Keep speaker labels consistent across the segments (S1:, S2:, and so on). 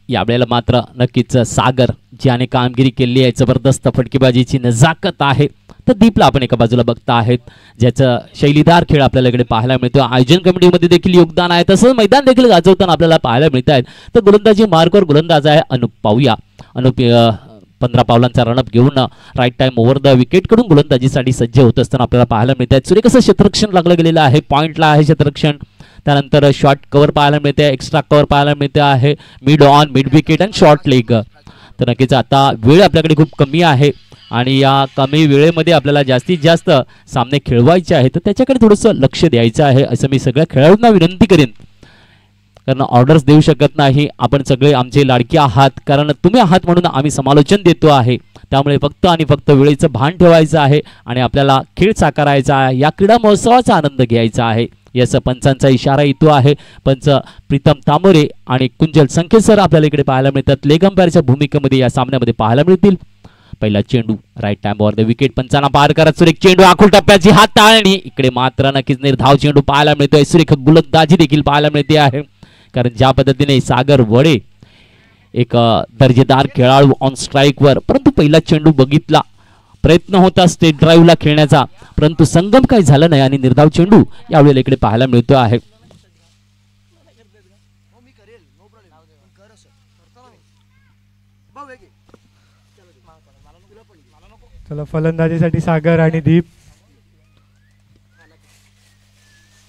S1: यावेळेला मात्र नक्कीच सागर ज्याने कामगिरी केली आहे, जबरदस्त फटकेबाजीची नजाकत आहे. तर दीपला आपण एका बाजूला बघता आहेत, ज्याचं शैलीदार खेळ आपल्याला इकडे पाहायला मिळतो. आयोजन कमिटीमध्ये देखील योगदान आहे, तसंच मैदान देखील गाजवताना आपल्याला पाहायला मिळत आहेत. तर गोलंदाजी मार्कवर गोलंदाज आहे अनुप. पाहूया अनुप 15 पावलांचा रनअप घेऊन राईट टाइम ओव्हर द विकेटकडून गोलंदाजीसाठी सज्ज होत असताना आपल्याला पाहायला मिळत आहेत. सुरेख असं क्षेत्ररक्षण लागलं गेलेलं आहे, पॉईंटला आहे क्षेत्ररक्षण. त्यानंतर शॉर्ट कव्हर पाहायला मिळते, एक्स्ट्रा कव्हर पाहायला मिळते आहे, मिड ऑन, मिड विकेट आणि शॉर्ट लेग. तर नक्कीच आता वेळ आपल्याकडे खूप कमी आहे आणि या कमी वेळेमध्ये आपल्याला जास्तीत जास्त सामने खेळवायचे आहेत, तर त्याच्याकडे थोडंसं लक्ष द्यायचं आहे असं मी सगळ्या खेळाडूंना विनंती करेन. कारण ऑर्डर्स देऊ शकत नाही, आपण सगळे आमचे लाडके आहात, कारण तुम्ही आहात म्हणून आम्ही समालोचन देतो आहे. त्यामुळे फक्त आणि फक्त वेळेचं भान ठेवायचं आहे आणि आपल्याला खेळ साकारायचा आहे, या क्रीडा महोत्सवाचा आनंद घ्यायचा आहे. याचा पंचांचा इशारा येतो आहे. पंच प्रीतम तामोरे आणि कुंजल संखेसर आपल्याला इकडे पाहायला मिळतात. लेग अंपायरच्या भूमिकेमध्ये या सामन्यामध्ये पाहायला मिळतील. पहिला चेंडू right time over the wicket, पंचांना पार करत सुरेख चेंडू, आखूल टप्प्याची हाताळणी. इकडे मात्र नक्कीच निर्धाव चेंडू पाहायला मिळतोय. सुरेख गोलंदाजी देखील पाहायला मिळते आहे, कारण ज्या पद्धतीने सागर वडे एक दर्जेदार खेळाडू ऑन स्ट्राईकवर, परंतु पहिला चेंडू बघितला, प्रयत्न होता स्टेट ड्राईव्हला खेळण्याचा, परंतु संगम काही झालं नाही आणि निर्धाव चेंडू यावेळेला इकडे पाहायला मिळतो आहे.
S2: चला फलंदाजीसाठी सागर आणि दीप.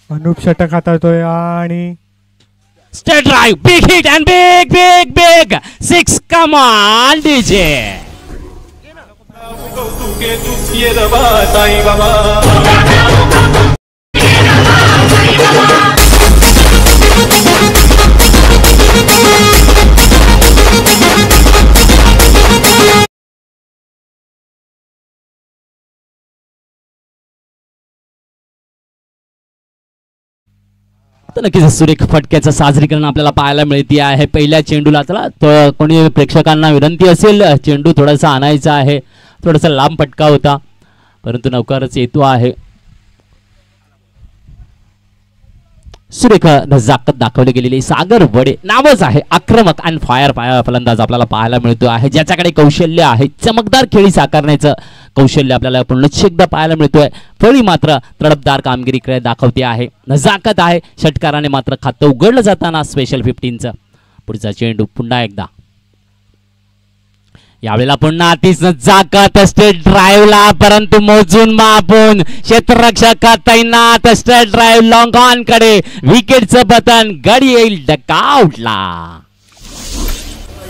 S2: अनुप षटक हाताळतोय आणि
S1: state drive, big hit and big big big 6. Come on DJ. नक्कीच सुरेख फटक्याचं साजरीकरण आपल्याला पाहायला मिळते आहे. पहिल्या चेंडूला चला तर कोणी प्रेक्षकांना विनंती असेल, चेंडू थोडासा आणायचा आहे, थोडासा लांब फटका होता, परंतु लवकरच येतो आहे. सुरेख नजाकत दाखवली गेलेली सागर वडे नावच आहे, आक्रमक आणि फायर फलंदाज आपल्याला पाहायला मिळतो आहे, ज्याच्याकडे कौशल्य आहे, चमकदार खेळी साकारण्याचं कौशल्य आपल्याला पुन्हा एकदा पाहायला मिळतोय. फळी मात्र तडपदार कामगिरी दाखवते आहे, नजाकत आहे. षटकाराने मात्र खातं उघडलं जाताना स्पेशल 15चं. पुढचा चेंडू पुन्हा एकदा, यावेळेला पुन्हा अतिच नजाकत स्टेट ड्राईव्हला, परंतु मोजून मापून क्षेत्ररक्षक तैनात. स्टेट ड्राईव्ह लॉंग ऑन कडे, विकेटचं पतन, गडी येईल डकआउटला.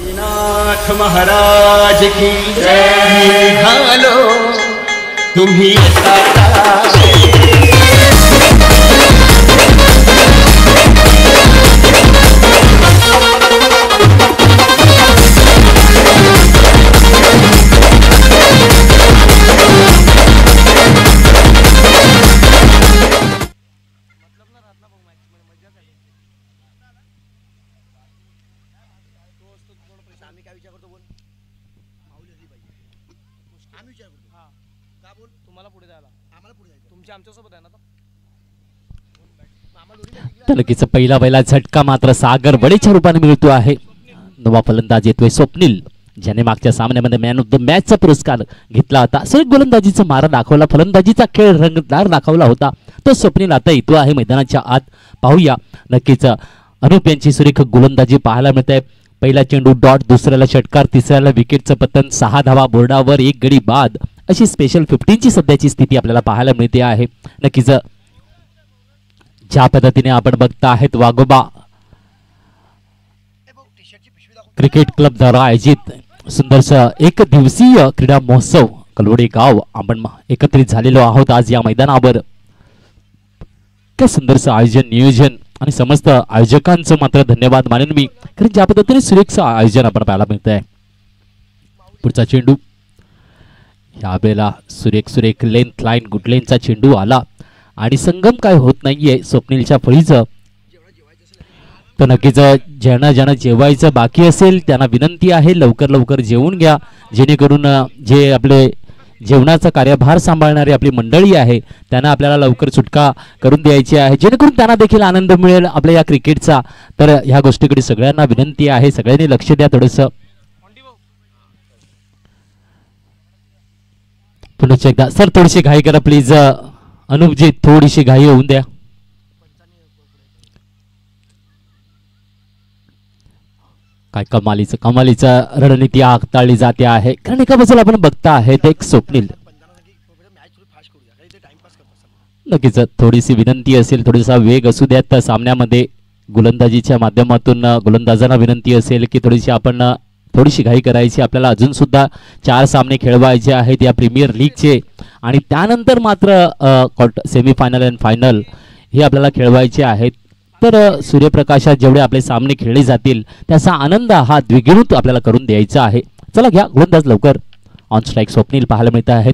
S3: नाथ महाराज की जय. घालो तुम्ही
S1: नक्कीच पहिला झटका मात्र सागर वडेच्या रूपाने मिळतो आहे. नवा फलंदाज येतोय स्वप्नील, ज्याने मागच्या सामन्यामध्ये मॅन ऑफ द मॅचचा पुरस्कार घेतला होता. सुरेख गोलंदाजीचा मारा दाखवला, फलंदाजीचा खेळ रंगतदार दाखवला होता. तो स्वप्नील आता येतो आहे मैदानाच्या आत. पाहूया नक्कीच अनुप यांची सुरेख गोलंदाजी पाहायला मिळते. पहिला चेंडू डॉट, दुसऱ्याला षटकार, तिसऱ्याला विकेटचं पतन, 6 धावा बोर्डावर, 1 गडी बाद, अशी स्पेशल 15ची सध्याची स्थिती आपल्याला पाहायला मिळते आहे. नक्कीच ज्या पद्धतीने आपण बघता आहेत वाघोबा क्रिकेट क्लब द्वारा आयोजित सुंदरसं 1 दिवसीय क्रीडा महोत्सव कलवडे गाव आपण एकत्रित झालेलो आहोत आज या मैदानावर. त्या सुंदरसं आयोजन, नियोजन आणि समस्त आयोजकांचं मात्र धन्यवाद मानेन मी, कारण ज्या पद्धतीने सुरेखचं आयोजन आपण पाहायला मिळत आहे. पुढचा चेंडू यावेळेला सुरेख लेंथ लाईन गुड लेनचा चेंडू आला आणि संगम काय होत नाहीये स्वप्नीलच्या फळीचं. तर नक्कीच ज्यांना जेवायचं बाकी असेल त्यांना विनंती आहे लवकर जेवून घ्या, जेणेकरून जे आपले जेवणाचा कार्यभार सांभाळणारी आपली मंडळी आहे त्यांना आपल्याला लवकर सुटका करून द्यायची आहे, जेणेकरून त्यांना देखील आनंद मिळेल आपल्या या क्रिकेटचा. तर ह्या गोष्टीकडे सगळ्यांना विनंती आहे, सगळ्यांनी लक्ष द्या थोडंसं. पुन्हा एकदा सर थोडीशी घाई करा प्लीज. अनुपजी थोडीशी घाई होऊन द्या. काय कमालीचं रणनीती हाताळली जाते आहे, कारण एका बाजूला आपण बघता आहेत एक स्वप्नील. नक्कीच थोडीशी विनंती असेल, थोडासा वेग असू द्यात सामन्यामध्ये. गोलंदाजीच्या माध्यमातून गोलंदाजांना विनंती असेल की थोडीशी घाई करायची. आपल्याला अजून सुद्धा 4 सामने खेळवायचे आहेत या प्रीमियर लीगचे, आणि त्यानंतर मात्र सेमीफायनल अँड फायनल हे आपल्याला खेळवायचे आहेत. तर सूर्यप्रकाशात जेवढे आपले सामने खेळले जातील त्याचा आनंद हा द्विगुणित आपल्याला करून द्यायचा आहे. चला घ्या गोलंदाज लवकर. ऑन स्ट्राईक स्वप्नील पाहायला मिळत आहेत.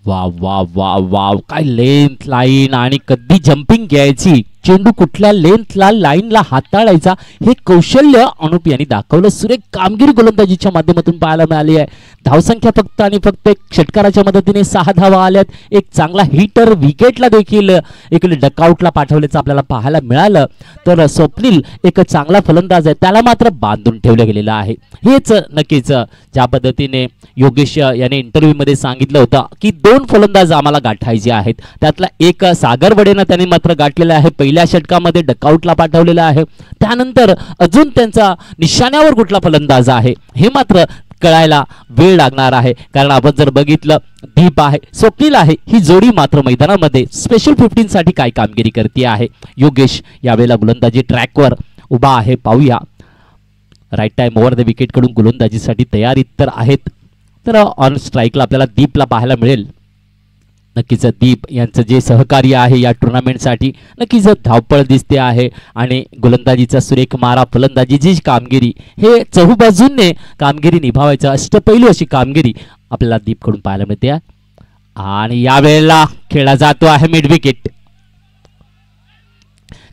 S1: वाव वाव वाव वाव, काय लेंथ लाईन आणि कधी जम्पिंग घ्यायची, चेंडू कुठल्या लेंथला लाईनला हाताळायचा हे कौशल्य अनुप यांनी दाखवलं. सुरेख कामगिरी गोलंदाजीच्या माध्यमातून पाहायला मिळाली आहे. धावसंख्या फक्त आणि फक्त एक षटकाराच्या मदतीने 6 धावा आल्यात. एक चांगला हिटर विकेटला देखील एक डकआउटला पाठवल्याचं आपल्याला पाहायला मिळालं. तर स्वप्नील एक चांगला फलंदाज आहे, त्याला मात्र बांधून ठेवलं गेलेलं आहे. हेच नक्कीच ज्या पद्धतीने योगेश याने इंटरव्ह्यू मध्ये सांगितलं होतं की 2 फलंदाज आम्हाला गाठायचे आहेत, त्यातला एक सागर वडेनं त्यांनी मात्र गाठलेला आहे. पहिल्या षटकामध्ये डकआउटला पाठवलेला आहे. त्यानंतर अजून त्यांचा निशाण्यावर कुठला फलंदाज आहे हे मात्र कळायला वेळ लागणार आहे, कारण आपण जर बघितलं दीप आहे, स्वप्नील आहे, ही जोडी मात्र मैदानामध्ये स्पेशल 15 साठी काय कामगिरी करते आहे. योगेश यावेळेला गोलंदाजी ट्रॅकवर उभा आहे, पाहूया. Right time over the wicket कडून गोलंदाजीसाठी तयारीत तर आहेत. तर ऑन स्ट्राईकला आपल्याला दीपला पाहायला मिळेल. नक्कीच दीप यांचं जे सहकार्य आहे या टुर्नामेंटसाठी नक्कीच धावपळ दिसते आहे, आणि गोलंदाजीचा सुरेख मारा, फलंदाजीची कामगिरी, हे चहूबाजूने कामगिरी निभावायचं अष्टपैलू अशी कामगिरी आपल्याला दीपकडून पाहायला मिळते. आणि यावेळेला खेळला जातो आहे मिड विकेट.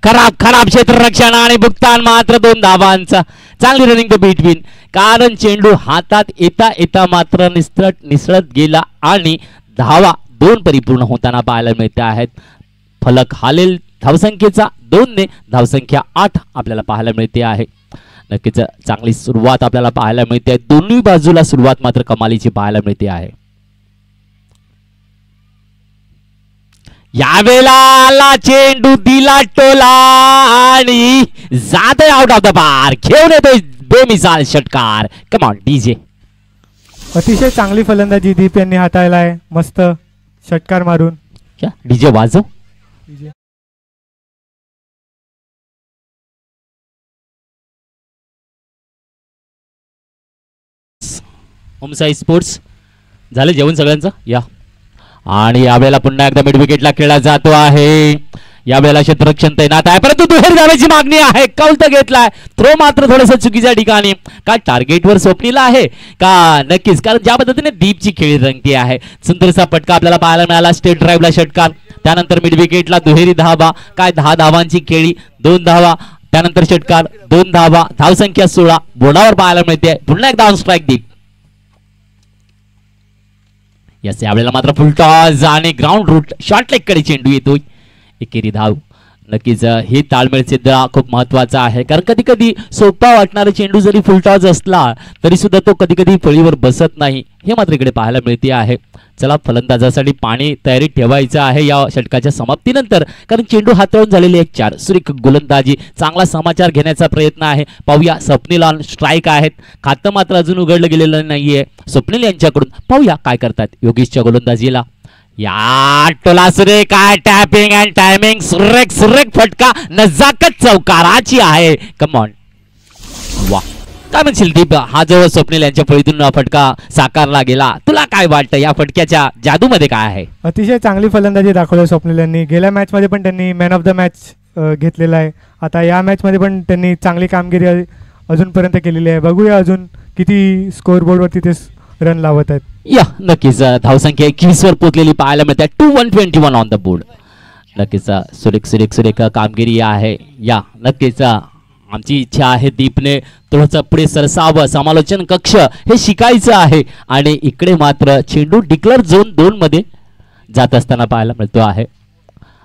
S1: खराब क्षेत्ररक्षण आणि भुगतान मात्र 2 धावांचा. चांगली रनिंग द बिटवीन, कारण चेंडू हातात येता येता मात्र निसळत गेला आणि धावा 2 परिपूर्ण होताना पाहायला मिळते आहेत. फलक हालेल धावसंख्येचा 2 ने धावसंख्या 8 आपल्याला पाहायला मिळते आहे. नक्कीच चांगली सुरुवात आपल्याला पाहायला मिळते. दोन्ही बाजूला सुरुवात मात्र कमालीची पाहायला मिळते आहे. यावेळेला चेंडू दिला टोला आणि जातोय आउट ऑफ द पार. घेऊन येतोय बेमिसाल षटकार. कम ऑन डीजे.
S2: अतिशय चांगली फलंदाजी दीप यांनी हाताळला आहे, मस्त षटकार मारून.
S1: डीजे वाजव. होमसाई स्पोर्ट्स झाले जेवण सगळ्यांचं या. आणि यावेळेला पुन्हा एकदा मिड विकेटला खेळला जातो आहे. यावेळेला क्षेत्ररक्षण तैनात आहे, परंतु दुहेरी धावेची मागणी आहे. कौल तर घेतलाय, थ्रो मात्र थोडंसं चुकीच्या ठिकाणी. का टार्गेटवर स्वप्नील आहे का? नक्कीच, कारण ज्या पद्धतीने दीपची खेळी रंगती आहे. सुंदरसा फटका आपल्याला पाहायला मिळाला. स्टेट ड्राईव्हला षटकार, त्यानंतर मिड विकेटला दुहेरी धावा. काय 10 धावांची खेळी, 2 धावा, त्यानंतर षटकार, 2 धावा, धावसंख्या 16 बोर्डावर पाहायला मिळते. पुन्हा एकदा ऑन स्ट्राईक दीप. यस, यावेळेला मात्र फुल टॉस आणि ग्राउंड रूट शॉर्ट लेग कडे चेंडू येतोय. एकेरी धाव. नक्कीच हे ताळमेळ सिद्ध खूप महत्वाचा आहे, कारण कधी कधी सोपा वाटणारा चेंडू जरी फुल टॉस असला तरी सुद्धा तो कधी कधी फळीवर बसत नाही, हे मात्र इकडे पाहायला मिळते आहे. चला, फलंदाजासाठी पाणी तयारीत ठेवायचं आहे या षटकाच्या समाप्तीनंतर, कारण चेंडू हाताळून झालेली एक 4 सुरेख गोलंदाजी. चांगला समाचार घेण्याचा प्रयत्न आहे. पाहूया, स्वप्नील ऑन स्ट्राईक आहेत. खातं मात्र अजून उघडलं गेलेलं नाहीये स्वप्नील यांच्याकडून. पाहूया काय करतात योगेशच्या गोलंदाजीला. या टोला सुरेख, काय टॅपिंग अँड टायमिंग, सुरेख सुरेख फटका, नजाकत चौकाराची आहे. Come on. वा, काय म्हणशील दीप, हा जो स्वप्नील यांच्या फळीतून फटका साकारला गेला, तुला काय वाटतं या फटक्याच्या जादूमध्ये काय आहे?
S2: अतिशय चांगली फलंदाजी दाखवली स्वप्नील यांनी. गेल्या मॅच मध्ये पण त्यांनी मॅन ऑफ द मॅच घेतलेला आहे. आता या मॅच मध्ये पण त्यांनी चांगली कामगिरी अजूनपर्यंत केलेली आहे. बघूया अजून किती स्कोअरबोर्डवरती ते रन लावत आहेत.
S1: या नक्कीच धावसंख्या 21 वर पोहोचलेली पाहायला मिळते. 121 ऑन द बोर्ड. नक्कीच सुरेख सुरेख सुरेख कामगिरी आहे. या नक्कीच आमची इच्छा आहे दीपने थोडंसं पुढे सरसावं, समालोचन कक्ष हे शिकायचं आहे आणि इकडे मात्र चेंडू डिक्लेअर झोन 2 मध्ये जात असताना पाहायला मिळतो आहे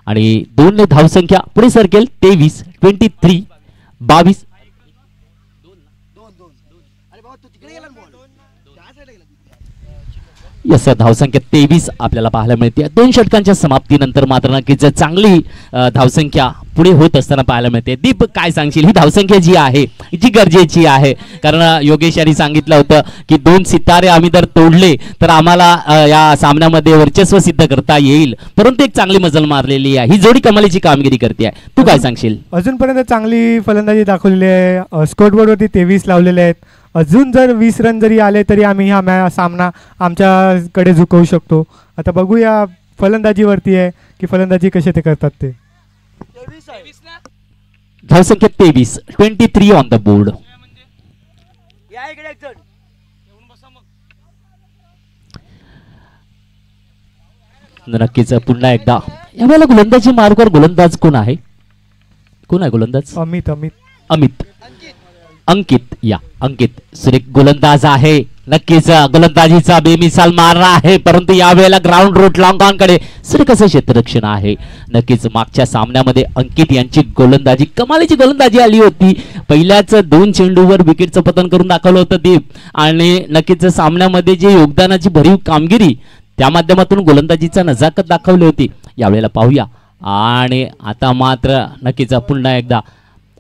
S1: आणि 2 ने धावसंख्या पुढे सरकेल 23 23 22. यस, धावसंख्या 23 आपल्याला पाहायला मिळते. 2 षटकांच्या समाप्तीनंतर मात्र नक्कीच चांगली धावसंख्या पुढे होत असताना पाहायला मिळते. दीप, काय सांगशील, ही धावसंख्या जी आहे जी गरजेची आहे? कारण योगेश यांनी सांगितलं होतं की 2 सितारे आम्ही जर तोडले तर आम्हाला या सामन्यामध्ये वर्चस्व सिद्ध करता येईल, परंतु एक चांगली मजल मारलेली आहे. ही जोडी कमालीची कामगिरी करते आहे. तू काय सांगशील?
S2: अजूनपर्यंत चांगली फलंदाजी दाखवलेली आहे. स्कोरबोर्डवरती 23 लावलेले आहेत. अजून जर 20 रन जरी आले तरी आम्ही हा सामना आमच्याकडे झुकवू शकतो. आता बघूया फलंदाजीवरती आहे की फलंदाजी कसे ते करतात ते.
S1: धावसंख्या 23 23 ऑन द बोर्ड. नक्कीच पुन्हा एकदा यावेळेला गोलंदाजी मार्गावर गोलंदाज कोण आहे? कोण आहे गोलंदाज?
S2: अमित
S1: अंकित. या अंकित सुरेख गोलंदाज आहे. नक्कीच गोलंदाजीचा बेमिसाल मारला आहे, परंतु यावेळेला ग्राउंड रूट लॉंग ऑन कडे सुरेख असं क्षेत्ररक्षण आहे. नक्कीच मागच्या सामन्यामध्ये अंकित यांची गोलंदाजी कमालीची गोलंदाजी आली होती. पहिल्याच 2 चेंडूवर विकेटचं पतन करून दाखवलं होतं दीप आणि नक्कीच सामन्यामध्ये जे योगदानाची भरीव कामगिरी त्या माध्यमातून गोलंदाजीचा नजाकत दाखवली होती. यावेळेला पाहूया. आणि आता मात्र नक्कीच पुन्हा एकदा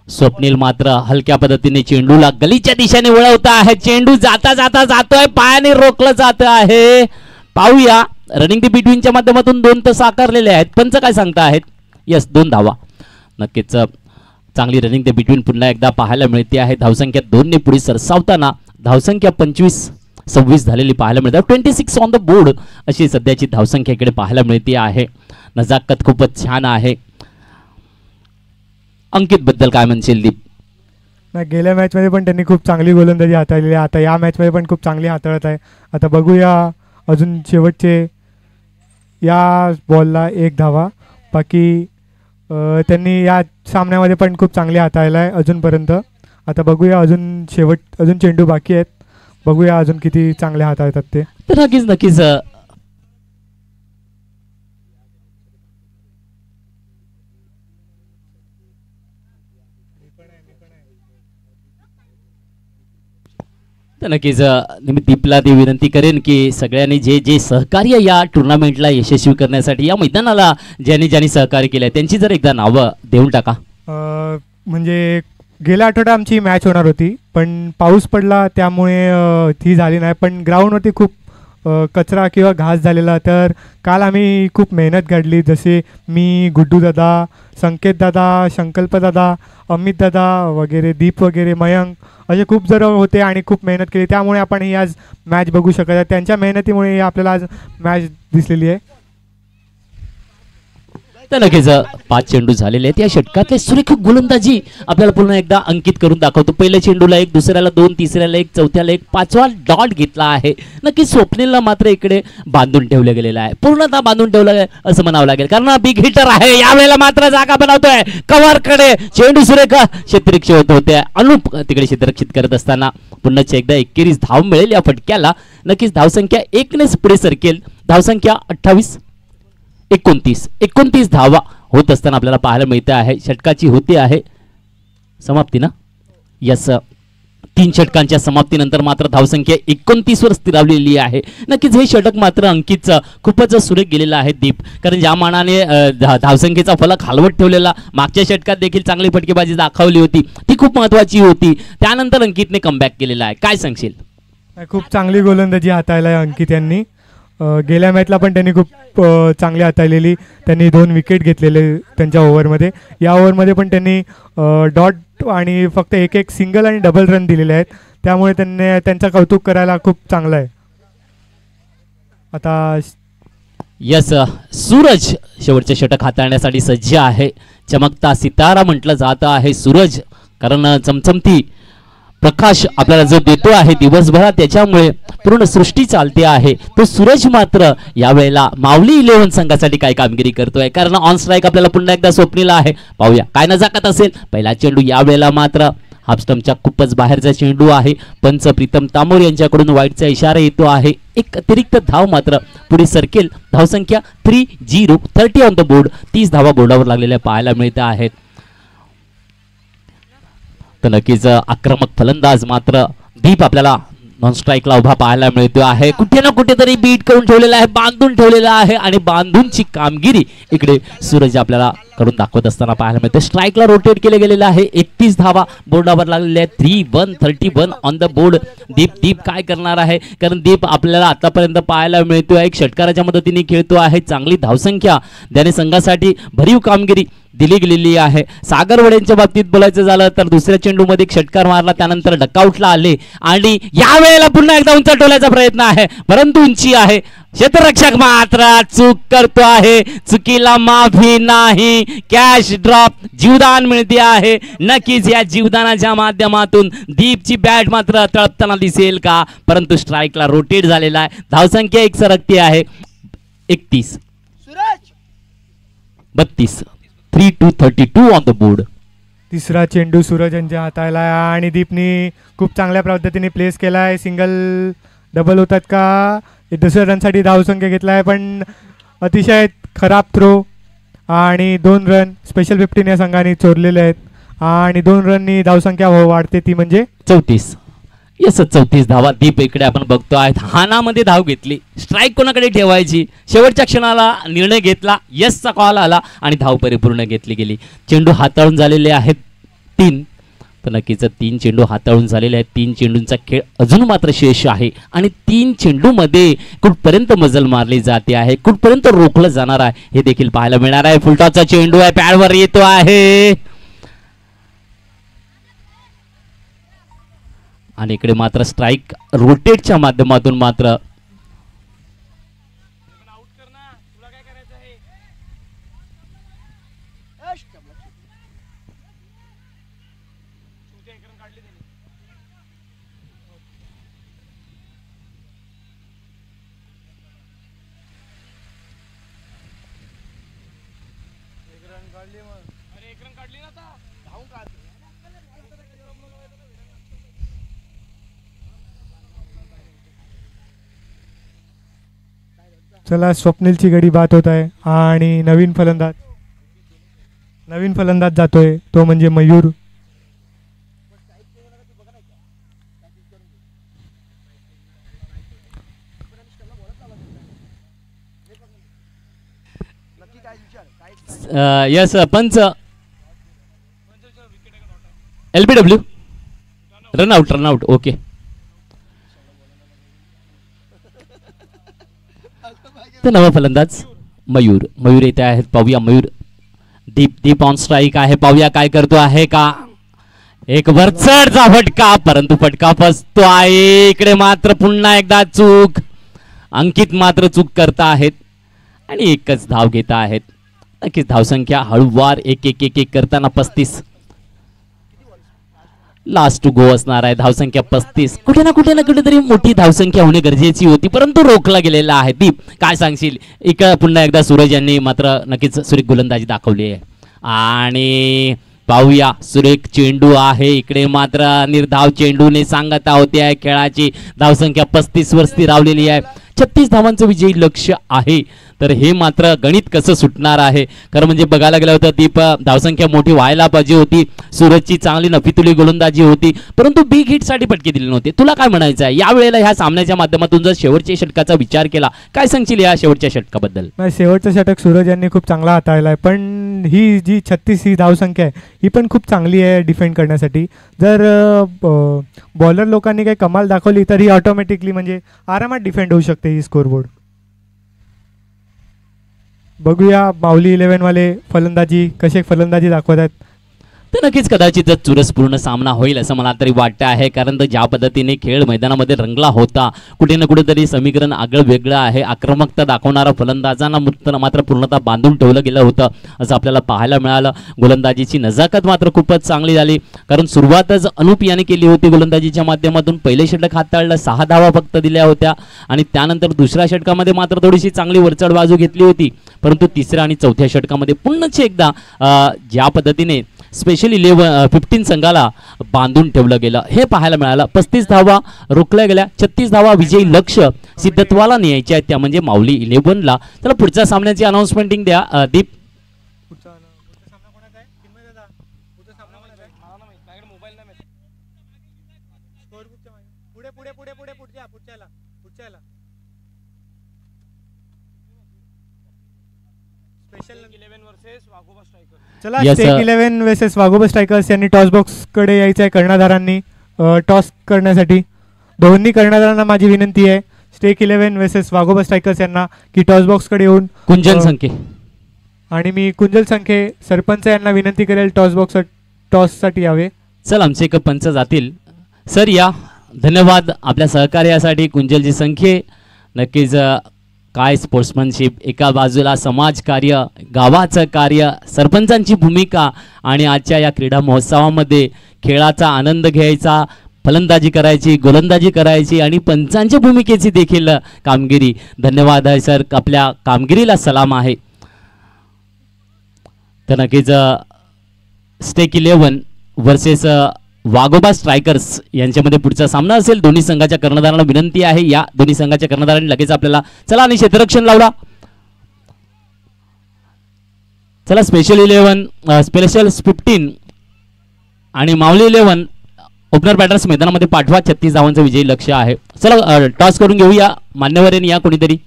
S1: स्वप्नील मात्र हलक्या पद्धतीने चेंडूला गलीच्या दिशेने वळवता आहे. चेंडू जाता जाता जातोय, पायाने रोखलं जात आहे. पाहूया, रनिंग द बिटवीनच्या माध्यमातून 2 तर साकारलेले आहेत. पंच काय सांगता आहेत? यस, 2 धावा. नक्कीच चांगली रनिंग द बिटवीन पुन्हा एकदा पाहायला मिळते आहे. धावसंख्या 2 ने पुढे सरसावताना धावसंख्या 25-26 झालेली पाहायला मिळते. 26 ऑन द बोर्ड अशी सध्याची धावसंख्या इकडे पाहायला मिळते आहे. नजाकत खूपच छान आहे. अंकित बद्दल काय म्हणशील दीप?
S2: गेल्या मॅचमध्ये पण त्यांनी खूप चांगली गोलंदाजी हाताळलेली आहे. आता या मॅचमध्ये पण खूप चांगली हाताळत आहे. आता बघूया अजून शेवटचे या बॉलला 1 धावा. बाकी त्यांनी या सामन्यामध्ये पण खूप चांगली हाताळलं आहे अजूनपर्यंत. आता बघूया अजून चेंडू बाकी आहेत. बघूया अजून किती चांगले हाताळतात ते.
S1: तर नक्कीच मी दीपला ती विनंती करेन की सगळ्यांनी जे जे सहकार्य या टुर्नामेंटला यशस्वी करण्यासाठी या मैदानाला ज्यांनी सहकार्य केलं त्यांची जर एकदा नावं देऊन टाका.
S2: म्हणजे गेल्या आठवड्यात आमची मॅच होणार होती, पण पाऊस पडला त्यामुळे ती झाली नाही. पण ग्राउंडवरती खूप कचरा किंवा घास झालेला, तर काल आम्ही खूप मेहनत काढली. जसे मी, गुड्डू दादा, संकेत दादा, संकल्प दादा, अमित दादा वगैरे, दीप वगैरे, मयंक असे खूप जण होते आणि खूप मेहनत केली. त्यामुळे आपण ही आज मॅच बघू शकत आहे. त्यांच्या मेहनतीमुळे आपल्याला आज मॅच दिसलेली आहे.
S1: तर नक्कीच 5 चेंडू झालेले आहेत. या षटकातले सुरेख गोलंदाजी आपल्याला पुन्हा एकदा अंकित करून दाखवतो. पहिल्या चेंडूला 1, दुसऱ्याला 2, तिसऱ्याला 1, चौथ्याला 1, 5वा डॉट घेतला आहे. नक्कीच स्वप्नीलला मात्र इकडे बांधून ठेवलं गेलेलं आहे, पूर्णतः बांधून ठेवलं आहे असं म्हणावं लागेल, कारण बिग हिटर आहे. यावेळेला मात्र जागा बनवतोय कव्हरकडे. चेंडू सुरेख क्षेत्ररक्षित होते. अनुप तिकडे क्षेत्ररक्षित करत असताना पुन्हा एकदा 21 धाव मिळेल या फटक्याला. नक्कीच धावसंख्या 1 ने पुढे सरकेल. धावसंख्या 29 धावा होत असताना आपल्याला पाहायला मिळते आहे. षटकाची होते आहे समाप्ती ना. यस, 3 षटकांच्या समाप्तीनंतर मात्र धावसंख्या 29 वर स्थिरावलेली आहे. नक्कीच हे षटक मात्र अंकितचं खूपच सुरेख गेलेलं आहे दीप, कारण ज्या मानाने धावसंख्येचा फलक हलवत ठेवलेला मागच्या षटकात देखील चांगली फटकेबाजी दाखवली होती, ती खूप महत्वाची होती. त्यानंतर अंकितने कमबॅक केलेला आहे. काय सांगशील?
S2: खूप चांगली गोलंदाजी हाताळली आहे अंकित यांनी. गेल्या मॅचला पण त्यांनी खूप चांगली हाताळलेली. त्यांनी 2 विकेट घेतलेले त्यांच्या ओव्हरमध्ये. या ओव्हरमध्ये पण त्यांनी डॉट आणि फक्त 1 सिंगल आणि डबल रन दिलेले आहेत. त्यामुळे त्यांचं कौतुक करायला खूप चांगलं आहे. आता
S1: यस, सूरज शेवटचे षटक हाताळण्यासाठी सज्ज आहे. चमकता सितारा म्हटलं जात आहे सूरज, कारण चमचमती प्रकाश आपल्याला जो देतो आहे दिवसभरात, त्याच्यामुळे पूर्ण सृष्टी चालते आहे. तो सूरज मात्र यावेळेला माऊली 11 संघासाठी काय कामगिरी करतोय, कारण ऑन स्ट्राईक आपल्याला पुन्हा एकदा स्वप्नीला आहे. पाहूया काय नजाकत असेल. पहिला चेंडू यावेळेला मात्र हाफ स्टंपच्या खूपच बाहेरचा चेंडू आहे. पंच प्रीतम तामोर यांच्याकडून वाईटचा इशारा येतो आहे. एक अतिरिक्त धाव मात्र पुढे सरकेल. धावसंख्या 30 ऑन द बोर्ड. 30 धावा बोर्डावर लागलेल्या पाहायला मिळत आहेत. तर नक्कीच आक्रमक फलंदाज मात्र दीप आपल्याला नॉन स्ट्राईकला उभा पाहायला मिळतो आहे. कुठे ना कुठेतरी बीट करून ठेवलेला आहे, बांधून ठेवलेला आहे आणि बांधूनची कामगिरी इकडे सूरज आपल्याला करून दाखवत असताना पाहायला मिळते. स्ट्राईकला रोटेट केले गेलेले आहे. 31 धावा बोर्डावर लागलेल्या आहेत. 31 ऑन द बोर्ड. दीप काय करणार आहे, कारण दीप आपल्याला आतापर्यंत पाहायला मिळतोय एक षटकाराच्या मदतीने खेळतो आहे. चांगली धावसंख्या त्याने संघासाठी भरीव कामगिरी दिली गेलेली आहे. सागर वडेंच्या बाबतीत बोलायचं झालं तर दुसऱ्या चेंडूमध्ये एक षटकार मारला, त्यानंतर डकआउटला आले आणि यावेळेला पुन्हा एकदा उंच टोल्याचा प्रयत्न आहे, परंतु उंची आहे. क्षेत्ररक्षक मात्र चूक करतो आहे. चुकीला माफी नाही. कॅश ड्रॉप, जीवदान मिळते आहे. नक्कीच या जीवदानाच्या माध्यमातून दीपची बॅट मात्र तळपताना दिसेल का, परंतु स्ट्राईकला रोटेट झालेला आहे. धावसंख्या एक सरकती आहे. 31 32 3-32 ऑन द बोर्ड.
S2: तिसरा चेंडू सूरज यांच्या हाताला आणि दीपनी खूप चांगल्या पद्धतीने प्लेस केला आहे. सिंगल डबल होतात का, दुसऱ्या रनसाठी धावसंख्या घेतला आहे, पण अतिशय खराब थ्रो आणि 2 रन स्पेशल 15 या संघाने चोरलेले आहेत आणि 2 रननी धावसंख्या वाढते, ती म्हणजे
S1: 34. यस 34 धावा. दीप इकडे आपण बघतो आहेत हानामध्ये धाव घेतली. स्ट्राईक कोणाकडे ठेवायची, शेवटच्या क्षणाला निर्णय घेतला. यसचा कॉल आला आणि धाव परिपूर्ण घेतली गेली. चेंडू हाताळून झालेले आहेत 3. तर नक्कीच 3 चेंडू हाताळून झालेले आहेत. 3 चेंडूंचा खेळ अजून मात्र शेष आहे आणि 3 चेंडूमध्ये कुठपर्यंत मजल मारली जाते आहे, कुठपर्यंत रोखलं जाणार आहे हे देखील पाहायला मिळणार आहे. फुलटॉसचा चेंडू आहे, पॅडवर येतो आहे आणि इकडे मात्र स्ट्राईक रोटेटच्या माध्यमातून मात्र
S2: चला स्वप्नीलची गडी बात होत आहे आणि नवीन फलंदाज जातोय, तो म्हणजे मयूर.
S1: यस पंच LBW रनआउट ओके. तर नवा फलंदाज मयूर येते आहेत. पाहूया मयूर. दीप ऑन स्ट्राईक आहे. पाहूया काय करतो आहे का. एक वरचढचा फटका, परंतु फटका फसतो आहे. इकडे मात्र पुन्हा एकदा चूक. अंकित मात्र चूक करता आहेत आणि एकच धाव घेत आहेत. नक्कीच धावसंख्या हळूवार एक करताना 35 लास्ट टू गो असणार आहे. धावसंख्या 35. कुठे ना कुठेतरी मोठी धावसंख्या होणे गरजेची होती, परंतु रोखला गेलेला आहे. दीप काय सांगशील. पुन्हा एकदा सूरज यांनी मात्र नक्कीच सुरेख गोलंदाजी दाखवली आहे आणि पाहूया सुरेख चेंडू आहे. इकडे मात्र निर्धाव चेंडूने सांगता होते आहे खेळाची. धावसंख्या 35 वर स्थिरावलेली आहे. 36 धावांचं विजयी लक्ष्य आहे. तर हे मात्र गणित कसं सुटणार आहे. खरं म्हणजे बघायला गेलं होतं दीप धावसंख्या मोठी व्हायला पाहिजे होती. सूरजची चांगली नफीतुली गोलंदाजी होती, परंतु बिग हिटसाठी फटके दिले नव्हते. तुला काय म्हणायचं आहे यावेळेला ह्या सामन्याच्या माध्यमातून जर शेवटच्या षटकाचा विचार केला, काय सांगशील या शेवटच्या षटकाबद्दल.
S2: शेवटचं षटक सूरज यांनी खूप चांगला हाताळला आहे, पण ही जी 36 ही धावसंख्या आहे ही पण खूप चांगली आहे डिफेंड करण्यासाठी. जर बॉलर लोकांनी काही कमाल दाखवली तर ही ऑटोमॅटिकली म्हणजे आरामात डिफेंड होऊ शकते ही स्कोरबोर्ड. बघूया माऊली 11 वाले कसे फलंदाजी दाखवत आहेत.
S1: तर नक्कीच कदाचित चुरसपूर्ण सामना होईल असं मला तरी वाटतं आहे, कारण तर ज्या पद्धतीने खेळ मैदानामध्ये रंगला होता, कुठे ना कुठेतरी समीकरण आगळं वेगळं आहे. आक्रमकता दाखवणारा फलंदाजांना मात्र पूर्णतः बांधून ठेवलं गेलं होतं असं आपल्याला पाहायला मिळालं. गोलंदाजीची नजाकत मात्र खूपच चांगली झाली, कारण सुरुवातच अनुप याने केली होती गोलंदाजीच्या माध्यमातून. पहिले षटक हाताळलं, 6 धावा फक्त दिल्या होत्या आणि त्यानंतर दुसऱ्या षटकामध्ये मात्र थोडीशी चांगली वरचढ बाजू घेतली होती, परंतु तिसऱ्या आणि चौथ्या षटकामध्ये पुन्हा एकदा ज्या पद्धतीने स्पेशली 15 संघाला बांधून ठेवलं गेलं हे पाहायला मिळालं. 35 धावा रोखल्या गेल्या, 36 धावा विजयी लक्ष सिद्धत्वाला न्यायचे आहेत, त्या म्हणजे माऊली 11ला. चला पुढच्या सामन्याची अनाउन्समेंटिंग द्या दीप.
S2: चला
S1: Yes,
S2: स्टेक 11 वर्सेस वाघोबा स्ट्रायकर्स यांनी टॉस बॉक्स कडे यायचं आहे. कर्णधारांनी टॉस करण्यासाठी दोन्ही कर्णधारांना माझी विनंती आहे स्टेक 11 वर्सेस वाघोबा स्ट्रायकर्स यांना की टॉस बॉक्स कडे येऊन
S1: कुंजन संख्ये
S2: आणि मी कुंजल संख्ये सरपंच यांना विनंती करेल टॉस साठी यावे.
S1: चल आमचे एक पंच जातील. सर या, धन्यवाद आपल्या सहकार्यासाठी. कुंजलजी संख्ये नक्कीच काय स्पोर्ट्समनशिप, एका बाजूला समाजकार्य, गावाचं कार्य, सरपंचांची भूमिका आणि आजच्या या क्रीडा महोत्सवामध्ये खेळाचा आनंद घ्यायचा, फलंदाजी करायची, गोलंदाजी करायची आणि पंचांच्या भूमिकेची देखील कामगिरी. धन्यवाद आहे सर, आपल्या कामगिरीला सलाम आहे. तर नक्कीच स्टेक 11 वर्सेस वाघोबा स्ट्रायकर्स यांच्यामध्ये पुढचा सामना असेल. दोन्ही संघाच्या कर्णधारांना विनंती आहे, या दोन्ही संघाच्या कर्णधारांनी लगेच आपल्याला चला आणि क्षेत्ररक्षण लावला. चला स्पेशल 15 आणि माऊली 11 ओपनर बॅटर्स मैदानामध्ये पाठवा. 36 धावांचं विजयी लक्ष्य आहे. चला टॉस करून घेऊया. मान्यवरांनी या, कोणीतरी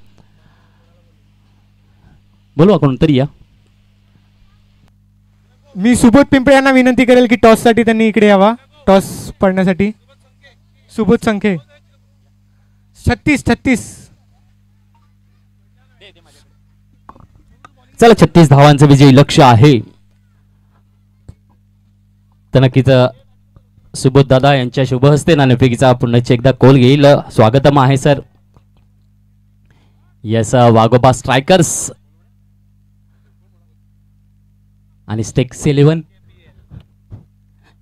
S1: बोलवा, कोणतरी या.
S2: मी सुबोध पिंपळे यांना विनंती करेल की टॉस साठी त्यांनी इकडे यावा, टॉस पडण्यासाठी. सुबोध संख्ये 36.
S1: चला 36 धावांचं विजयी लक्ष्य आहे. तर नक्कीच सुबोध दादा यांच्या शुभ हस्ते नाणेफेकीचा पुन्हा एकदा कोल घेईल. स्वागतम आहे सर. यस, वाघोबा स्ट्रायकर्स आणि स्टेक्स 11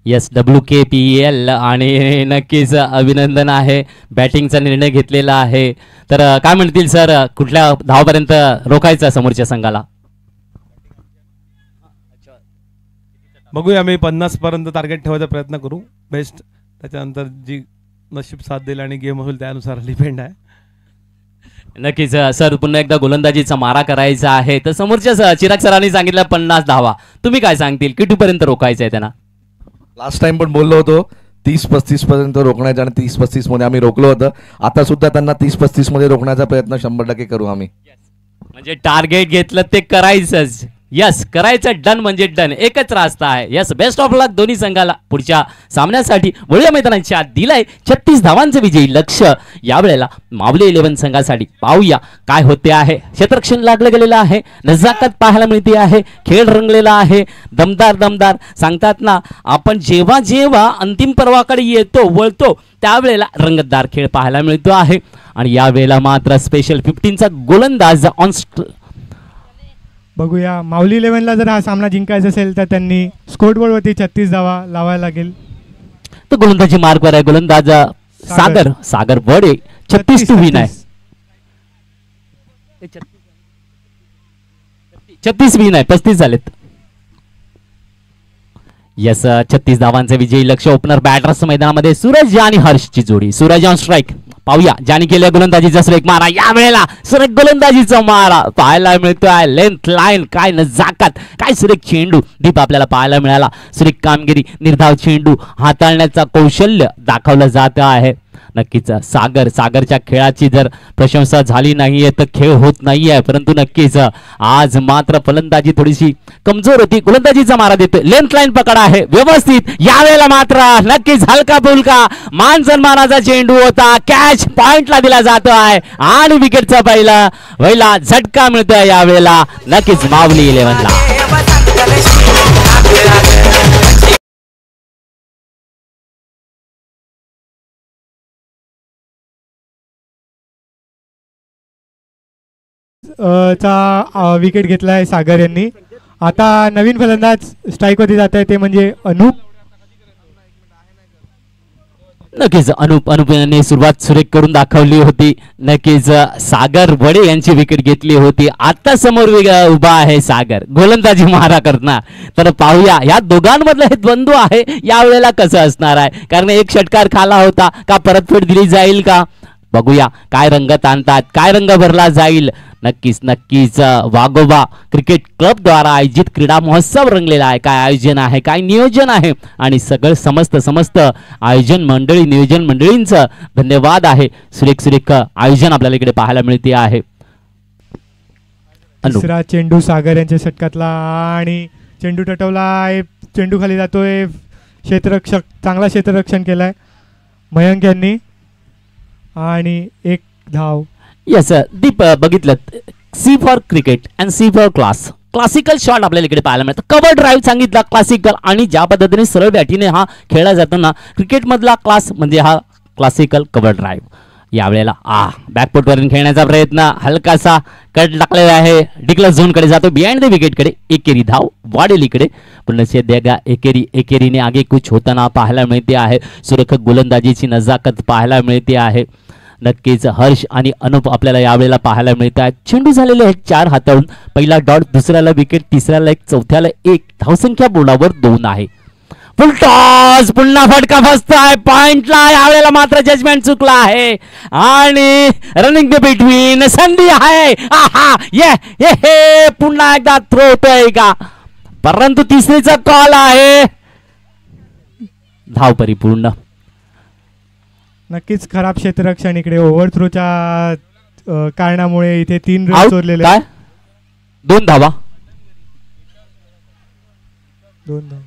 S1: यस WKPL आणि नक्कीच अभिनंदन आहे. बॅटिंगचा निर्णय घेतलेला आहे. तर काय म्हणतील सर, कुठल्या धावापर्यंत रोखायचं समोरच्या संघाला?
S4: बघूया, आम्ही 50 पर्यंत टार्गेट ठेवायचा प्रयत्न करू बेस्ट. त्याच्यानंतर जी नशीब साथ देईल आणि गेम होईल त्यानुसार डिपेंड आहे.
S1: नक्कीच सर, पुन्हा एकदा गोलंदाजीचा मारा करायचा आहे. तर समोरच्या चिराग सरांनी सांगितलं 50 धावा, तुम्ही काय सांगतील, कितीपर्यंत रोखायचं आहे त्यांना?
S5: लास्ट टाइम पण बोललो होतो 30-35 पर्यंत रोखण्याचं आणि 30-35 मध्ये आम्ही रोखलो होतं. आता सुद्धा त्यांना 30-35 मध्ये रोखण्याचा प्रयत्न 100% करू आम्ही.
S1: म्हणजे टार्गेट घेतलं ते करायचंच. यस, करायचं, डन म्हणजे डन, एकच रास्ता आहे. यस, बेस्ट ऑफ लक दोन्ही संघाला पुढच्या सामन्यासाठी. वळूया मैदानाच्या दिलाय 36 धावांचं विजयी लक्ष्य यावेळेला माऊली 11 संघासाठी. पाहूया काय होते आहे. क्षेत्ररक्षण लागलं गेलेलं आहे, नजाकत पाहायला मिळते आहे, खेळ रंगलेला आहे, दमदार सांगतात ना, आपण जेव्हा जेव्हा अंतिम पर्वाकडे येतो वळतो त्यावेळेला रंगतदार खेळ पाहायला मिळतो आहे. आणि यावेळेला मात्र स्पेशल 15चा गोलंदाज ऑन.
S2: बघूया, माऊली 11ला जर हा सामना जिंकायचा असेल तर त्यांनी स्कोरबोर्डवरती 36 धावा लावायला लागेल.
S1: तो गोलंदाजी मार्गवर आहे. गोलंदाज सागर बडे 36 टू विन आहे. 36 विन आहे, 35 झालेत. यस, 36 धावांचे विजयी लक्ष्य. ओपनर बॅटर्स मैदानामध्ये सूरज आणि हर्षची जोडी. Suraj on strike. पाहूया, ज्याने केल्या गोलंदाजीचा सुरेख मारा, या वेळेला सुरेख गोलंदाजीचा मारा पाहायला मिळतोय. लेंथ लाईन, काय नजाकत, काय सुरेख चेंडू दीप आपल्याला पाहायला मिळाला. सुरेख कामगिरी, निर्धाव चेंडू हाताळण्याचा कौशल्य दाखवलं जात आहे. नक्कीच सागरच्या खेळाची जर प्रशंसा झाली नाहीये तर खेळ होत नाहीये, परंतु नक्कीच आज मात्र फलंदाजी थोडीशी कमजोर होती. गोलंदाजीचा मारा देतोय, लेंथ लाईन पकड आहे व्यवस्थित. यावेळेला मात्र नक्कीच हलका फुलका मान सन्मानाचा चेंडू होता, कॅच पॉइंटला दिला जातो आहे आणि विकेटचा पहिला झटका मिळतोय यावेळेला नक्कीच माऊली 11ला.
S2: चा विकेट घेतला आहे सागर यांनी. आता नवीन फलंदाज स्ट्राईकवरती जात आहे ते म्हणजे अनूप.
S1: नक्कीच अनूप यांनी सुरुवात सुरेख करून दाखवली होती. नक्कीच सागर वडे यांची विकेट घेतली होती. आता समोर उभा आहे सागर गोलंदाजी मारा करणार. तर पाहूया या दोघांमधलं हे द्वंद्व आहे यावेळेला कसं असणार आहे, कारण एक षटकार खाला होता का परतफेड दिली जाईल का बघूया. काय रंग ताणतात, काय रंग भरला जाईल. नक्कीच वाघोबा क्रिकेट क्लब द्वारा आयोजित क्रीडा महोत्सव रंगलेला आहे. काय आयोजन आहे, काय नियोजन आहे आणि सगळं समस्त आयोजन मंडळी नियोजन मंडळींचं धन्यवाद आहे. सुरेख आयोजन आपल्याला इकडे पाहायला मिळते आहे.
S2: दुसरा चेंडू सागर यांच्या षटकातला आणि चेंडू टटवला. चेंडू खाली जातोय. क्षेत्ररक्षक चांगला क्षेत्ररक्षण केलाय मयंक यांनी आणि एक धाव.
S1: येस दीप बघितलं see for cricket and see for classical shot आपल्याला इकडे पाहायला मिळतं. कव्हर ड्राईव्ह सांगितला क्लासिकल, आणि ज्या पद्धतीने सरळ बॅटीने हा खेळला जातो ना क्रिकेटमधला क्लास म्हणजे हा क्लासिकल कव्हर ड्राईव्ह. यावेळेला बॅकफुटवरून खेळण्याचा प्रयत्न, हलकासा कट टाकलेला आहे. डिक्लर झोनकडे जातो, बिहाइंड द विकेटकडे. एकेरी धाव वाढेल इकडे. पुन्हा देगा एकेरीने आगे कुछ होताना पाहायला मिळते आहे. सुरेख गोलंदाजीची नजाकत पाहायला मिळते आहे. नक्कीच हर्ष आणि अनूप आपल्याला यावेळेला पाहायला मिळत आहेत. चेंडू झालेले आहेत 4 हाताळून. पहिला डॉट, दुसऱ्याला विकेट, तिसऱ्याला 1, चौथ्याला 1. धावसंख्या बोर्डावर 2 आहे. फुल टॉस, पुन्हा फटका बसताय पॉइंटला. यावेळेला मात्र जजमेंट चुकला आहे आणि रनिंग द बिटवीन संधी आहे. ये पुन्हा एकदा थ्रो होतोय का, परंतु तिसरीचा कॉल आहे. धाव परिपूर्ण.
S2: नक्कीच खराब क्षेत्ररक्षण इकडे ओव्हरथ्रोच्या कारणामुळे इथे 3 रन चोरलेले.
S1: 2 धावा.
S2: 2 धावा.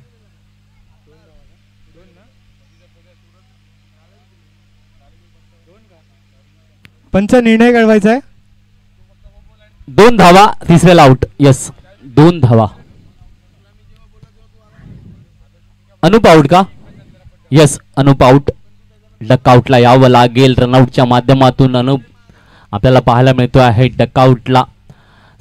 S2: पंच निर्णय कळवायचा आहे.
S1: 2 धावा, तिसऱ्याला आउट. येस 2 धावा. अनूप आउट का? Yes Anoop out. डकआउटला यावं लागेल. रनआउटच्या माध्यमातून अनूप आपल्याला पाहायला मिळतो आहे. डकआउटला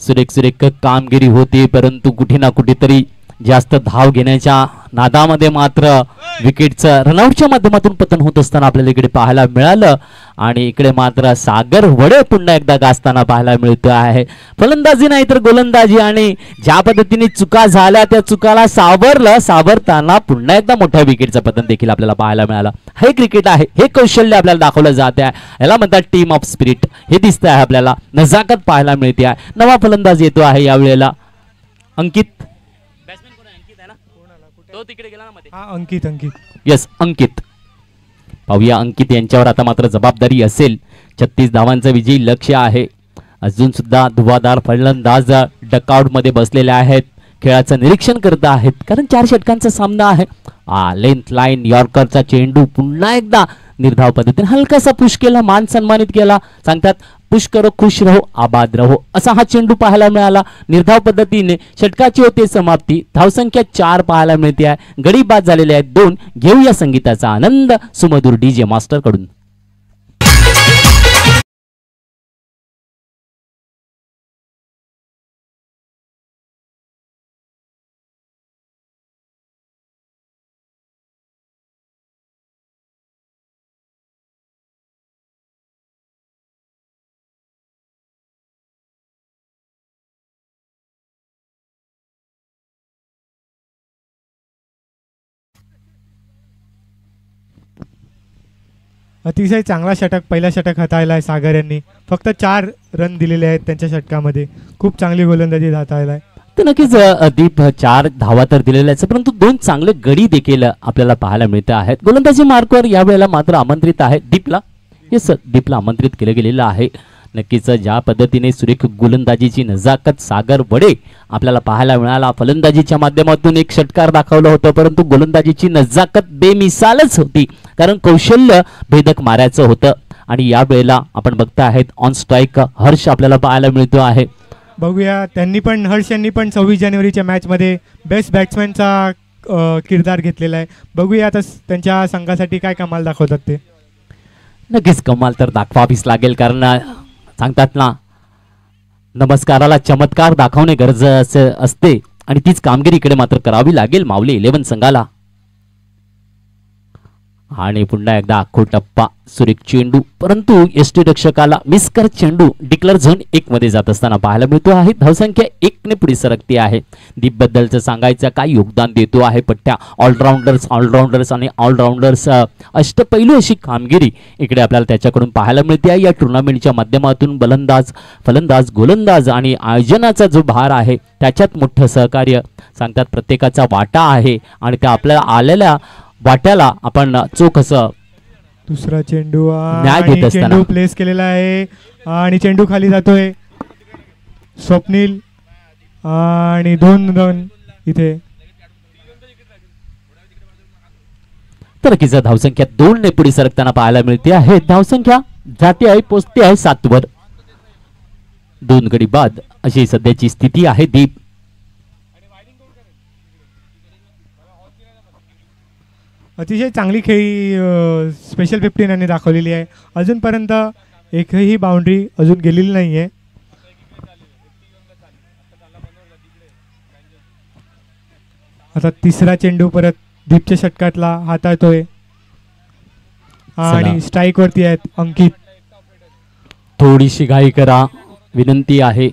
S1: सुरेख कामगिरी होती, परंतु कुठे ना कुठेतरी जास्त धाव घेण्याच्या नादामध्ये मात्र विकेटचं रनआउटच्या माध्यमातून पतन होत असताना आपल्याला इकडे पाहायला मिळालं. आणि इकडे मात्र सागर वडे पुन्हा एकदा गाजताना पाहायला मिळतो आहे. फलंदाजी नाही तर गोलंदाजी, आणि ज्या पद्धतीने चुका झाल्या त्या चुकाला सावरताना पुन्हा एकदा मोठ्या विकेटचं पतन देखील आपल्याला पाहायला मिळालं. हे क्रिकेट आहे, हे कौशल्य आपल्याला दाखवलं जात आहे. याला म्हणतात टीम ऑफ स्पिरिट. हे दिसत आहे आपल्याला, नजाकत पाहायला मिळते आहे. नवा फलंदाज येतो आहे यावेळेला अंकित.
S2: अंकित.
S1: येस अंकित. पाहूया अंकित यांच्यावर आता मात्र जबाबदारी असेल. 36 धावांचं विजयी लक्ष्य आहे. अजून सुद्धा धुवाधार फलंदाज डकआउट मध्ये बसलेले आहेत, खेळाचं निरीक्षण करत आहेत, कारण 4 षटकांचा सामना आहे. लेंथ लाईन यॉर्करचा चेंडू पुन्हा एकदा निर्धाव पद्धतीने हलकासा पुश केला, मान सन्मानित केला. सांगतात पुश करो खुश रहो आबाद रहो, असा हा चेंडू पाहायला मिळाला. निर्धाव पद्धतीने षटकाची होते समाप्ती. धावसंख्या 4 पाहायला मिळते आहे. गडी बाद झालेले आहेत 2. घेऊया संगीताचा आनंद सुमधुर डीजे मास्टर कडून.
S2: अतिशय चांगला षटक, पहिला षटक हाताळला आहे सागर यांनी. फक्त 4 रन दिलेले आहेत त्यांच्या षटकामध्ये. खूप चांगली गोलंदाजी हाताळला आहे.
S1: तर नक्कीच दीप 4 धावा तर दिलेल्या आहेत, परंतु 2 चांगले गडी देखील आपल्याला पाहायला मिळते आहेत. गोलंदाजी मार्कवर यावेळेला मात्र आमंत्रित आहे दीपला. येस दीपला आमंत्रित केलं गेलेलं आहे. नक्कीच ज्या पद्धतीने सुरेख गोलंदाजीची नजाकत सागर वडे आपल्याला पाहायला मिळाला. फलंदाजीच्या माध्यमातून एक षटकार दाखवलं होतं, परंतु गोलंदाजीची नजाकत बेमिसालच होती, कारण कौशल्य भेदक मारायचं होतं. आणि या वेळेला आपण बघता आहेत ऑन स्ट्राईक हर्ष आपल्याला पाहायला मिळतो आहे.
S2: बघूया हर्ष यांनी पण 26 जानेवारीच्या मॅचमध्ये बेस्ट बॅट्समॅनचा किरदार घेतलेला आहे. बघूया आता त्यांच्या संघासाठी काय कमाल दाखवतात ते.
S1: नक्कीच कमाल तर दाखवावीच लागेल, कारण सांगतात ना नमस्काराला चमत्कार दाखवणे गरजेचे असते आणि तीच कामगिरी इकडे मात्र करावी लागेल माऊली 11 संघाला. आणि पुन्हा एकदा आखो टप्पा सुरेख चेंडू, परंतु एसटी रक्षकाला मिस कर चेंडू डिक्लेअर झोन 1 मध्ये जात असताना पाहायला मिळतो आहे. धावसंख्या 1 ने पुढे सरकते आहे. दीप बद्दलचं सांगायचं काय योगदान देतो आहे पट्ट्या. ऑलराऊंडर्स आणि ऑलराऊंडर्स अष्टपैलू अशी कामगिरी इकडे आपल्याला त्याच्याकडून पाहायला मिळते आहे. या टुर्नामेंटच्या माध्यमातून बलंदाज, फलंदाज, गोलंदाज आणि आयोजनाचा जो भार आहे त्याच्यात मोठं सहकार्य सांगतात प्रत्येकाचा वाटा आहे आणि त्या आपल्याला आलेल्या वाट्याला आपण चोख असं
S2: दुसरा चेंडू
S1: न्याय
S2: आणि
S1: देत असताना
S2: चेंडू प्लेस केलेला आहे आणि चेंडू खाली जातोय. स्वप्नील आणि 2 रन इथे.
S1: तर नक्कीच धावसंख्या 2 ने पुढे सरकताना पाहायला मिळते आहे. धावसंख्या जाते आहे, पोचते आहे 7 वर. 2 गडी बाद अशी सध्याची स्थिती आहे. दीप
S2: अतिशय चांगली खेळी स्पेशल 15 यांनी दाखवलेली आहे. अजूनपर्यंत एकही बाउंड्री अजून गेलेली नाही आहे. आता तिसरा चेंडू परत दीपच्या षटकातला हाताळतोय आणि स्ट्राईक वरती आहेत अंकित.
S1: थोडीशी घाई करा विनंती आहे.